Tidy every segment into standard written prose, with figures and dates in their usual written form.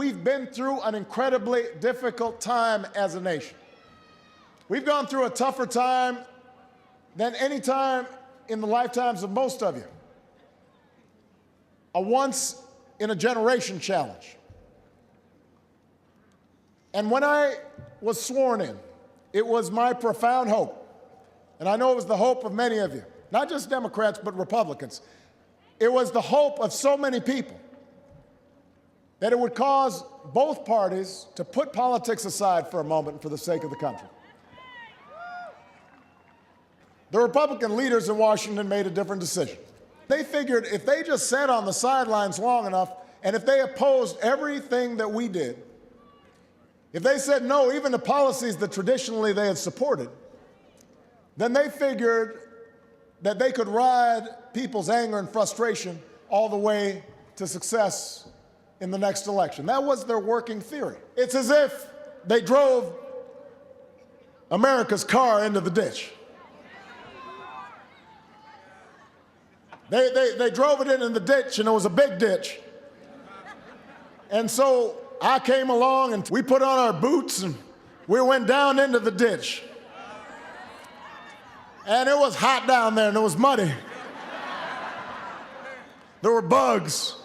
we've been through an incredibly difficult time as a nation. We've gone through a tougher time than any time in the lifetimes of most of you. A once-in-a-generation challenge. And when I was sworn in, it was my profound hope, and I know it was the hope of many of you, not just Democrats, but Republicans. It was the hope of so many people that it would cause both parties to put politics aside for a moment for the sake of the country. The Republican leaders in Washington made a different decision. They figured if they just sat on the sidelines long enough, and if they opposed everything that we did, if they said no even to policies that traditionally they had supported, then they figured that they could ride people's anger and frustration all the way to success in the next election. That was their working theory. It's as if they drove America's car into the ditch. They drove it in the ditch, and it was a big ditch. And so I came along, and we put on our boots, and we went down into the ditch. And it was hot down there, and it was muddy. There were bugs.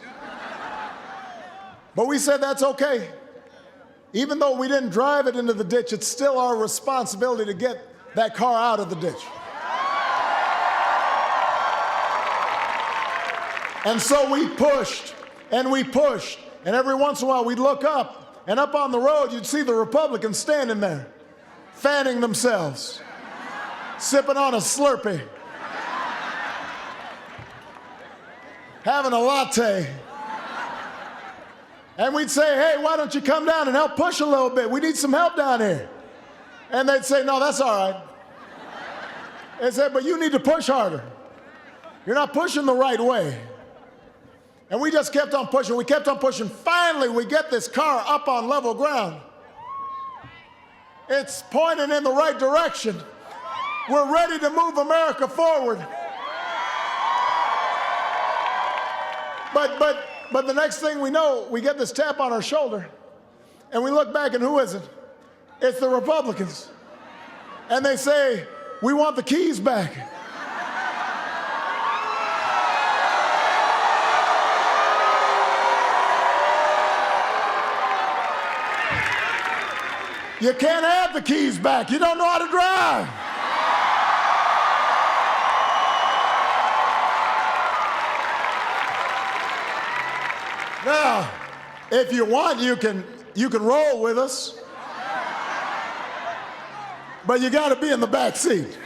But we said that's okay. Even though we didn't drive it into the ditch, it's still our responsibility to get that car out of the ditch. And so we pushed, and we pushed, and every once in a while we'd look up, and up on the road you'd see the Republicans standing there, fanning themselves, sipping on a Slurpee, having a latte. And we'd say, hey, why don't you come down and help push a little bit? We need some help down here. And they'd say, no, that's all right. They said, but you need to push harder. You're not pushing the right way. And we just kept on pushing. We kept on pushing. Finally, we get this car up on level ground. It's pointing in the right direction. We're ready to move America forward. But the next thing we know, we get this tap on our shoulder, and we look back, and who is it? It's the Republicans. And they say, we want the keys back. You can't have the keys back. You don't know how to drive. Now, if you want, you can roll with us. But you got to be in the back seat.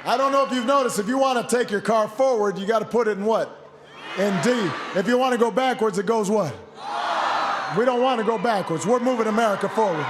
I don't know if you've noticed, if you want to take your car forward, you got to put it in what? In D. If you want to go backwards, it goes what? We don't want to go backwards. We're moving America forward.